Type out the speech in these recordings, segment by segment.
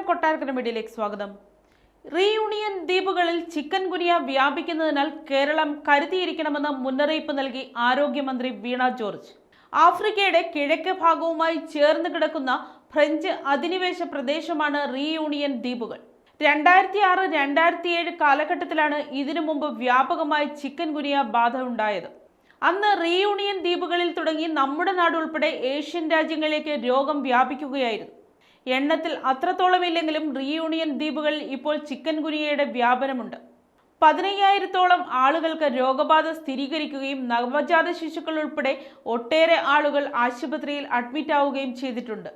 കൊട്ടാരക്കര മീഡിയയിലേക്ക് സ്വാഗതം. റീയൂണിയൻ ദ്വീപുകളിൽ ചിക്കൻ ഗുനിയ വ്യാപിക്കുന്നതിനാൽ കേരളം കരുതിയിരിക്കണമെന്ന് മുന്നറിയിപ്പ് നൽകി ആരോഗ്യമന്ത്രി വീണ ജോർജ്. ആഫ്രിക്കയുടെ കിഴക്ക് ഭാഗവുമായി ചേർന്ന് കിടക്കുന്ന ഫ്രഞ്ച് അധിനിവേശ പ്രദേശമാണ് റീയൂണിയൻ ദ്വീപുകൾ. 2006-2007 കാലഘട്ടത്തിലാണ് ഇതിനു മുമ്പ് വ്യാപകമായി ചിക്കൻ ഗുനിയ ബാധ ഉണ്ടായത്. അന്ന് റീയൂണിയൻ ദ്വീപുകളിൽ തുടങ്ങി നമ്മുടെ നാട് ഉൾപ്പെടെ ഏഷ്യൻ രാജ്യങ്ങളിലേക്ക് രോഗം വ്യാപിക്കുകയായിരുന്നു. എണ്ണത്തിൽ അത്രത്തോളം ഇല്ലെങ്കിലും റീയൂണിയൻ ദ്വീപുകളിൽ ഇപ്പോൾ ചിക്കൻ ഗുനിയയുടെ വ്യാപനമുണ്ട്. 15,000-ഓളം ആളുകൾക്ക് രോഗബാധ സ്ഥിരീകരിക്കുകയും നവജാത ശിശുക്കൾ ഉൾപ്പെടെ ഒട്ടേറെ ആളുകൾ ആശുപത്രിയിൽ അഡ്മിറ്റ് ആവുകയും ചെയ്തിട്ടുണ്ട്.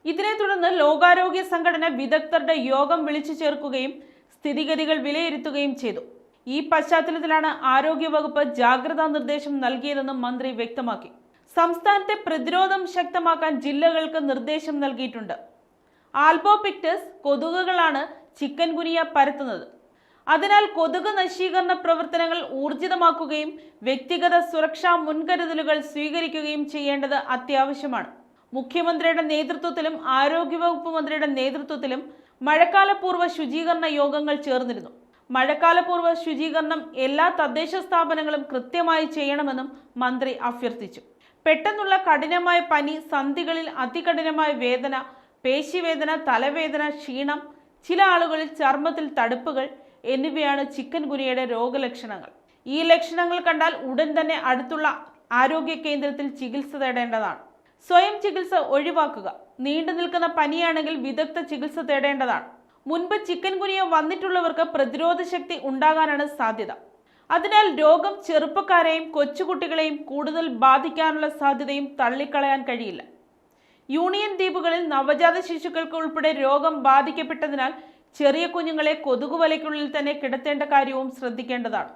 ഇതിനെ തുടർന്ന് ലോകാരോഗ്യ സംഘടന വിദഗ്ധരുടെ യോഗം വിളിച്ചു ചേർക്കുകയും സ്ഥിതിഗതികൾ വിലയിരുത്തുകയും ചെയ്തു. ഈ പശ്ചാത്തലത്തിലാണ് ആരോഗ്യവകുപ്പ് ജാഗ്രതാ നിർദ്ദേശം നൽകിയതെന്നും മന്ത്രി വ്യക്തമാക്കി. സംസ്ഥാനത്തെ പ്രതിരോധം ശക്തമാക്കാൻ ജില്ലകൾക്ക് നിർദ്ദേശം നൽകിയിട്ടുണ്ട്. ആൽബോപിക്ടസ് കൊതുകുകളാണ് ചിക്കൻ ഗുനിയ പരത്തുന്നത്. അതിനാൽ കൊതുക് നശീകരണ പ്രവർത്തനങ്ങൾ ഊർജിതമാക്കുകയും വ്യക്തിഗത സുരക്ഷാ മുൻകരുതലുകൾ സ്വീകരിക്കുകയും ചെയ്യേണ്ടത് അത്യാവശ്യമാണ്. മുഖ്യമന്ത്രിയുടെ നേതൃത്വത്തിലും ആരോഗ്യവകുപ്പ് മന്ത്രിയുടെ നേതൃത്വത്തിലും മഴക്കാലപൂർവ്വ ശുചീകരണ യോഗങ്ങൾ ചേർന്നിരുന്നു. മഴക്കാലപൂർവ്വ ശുചീകരണം എല്ലാ തദ്ദേശ സ്ഥാപനങ്ങളും കൃത്യമായി ചെയ്യണമെന്നും മന്ത്രി അഭ്യർത്ഥിച്ചു. പെട്ടെന്നുള്ള കഠിനമായ പനി, സന്ധികളിൽ അതികഠിനമായ വേദന, പേശിവേദന, തലവേദന, ക്ഷീണം, ചില ആളുകളിൽ ചർമ്മത്തിൽ തടുപ്പുകൾ എന്നിവയാണ് ചിക്കൻ ഗുനിയയുടെ രോഗലക്ഷണങ്ങൾ. ഈ ലക്ഷണങ്ങൾ കണ്ടാൽ ഉടൻ തന്നെ അടുത്തുള്ള ആരോഗ്യ കേന്ദ്രത്തിൽ ചികിത്സ തേടേണ്ടതാണ്. സ്വയം ചികിത്സ ഒഴിവാക്കുക. നീണ്ടു നിൽക്കുന്ന പനിയാണെങ്കിൽ വിദഗ്ധ ചികിത്സ തേടേണ്ടതാണ്. മുൻപ് ചിക്കൻ ഗുനിയ വന്നിട്ടുള്ളവർക്ക് പ്രതിരോധ ശക്തി ഉണ്ടാകാനാണ് സാധ്യത. അതിനാൽ രോഗം ചെറുപ്പക്കാരെയും കൊച്ചുകുട്ടികളെയും കൂടുതൽ ബാധിക്കാനുള്ള സാധ്യതയും തള്ളിക്കളയാൻ കഴിയില്ല. യൂണിയൻ ദ്വീപുകളിൽ നവജാത ശിശുക്കൾക്ക് ഉൾപ്പെടെ രോഗം ബാധിക്കപ്പെട്ടതിനാൽ ചെറിയ കുഞ്ഞുങ്ങളെ കൊതുകുവലയ്ക്കുള്ളിൽ തന്നെ കിടത്തേണ്ട കാര്യവും ശ്രദ്ധിക്കേണ്ടതാണ്.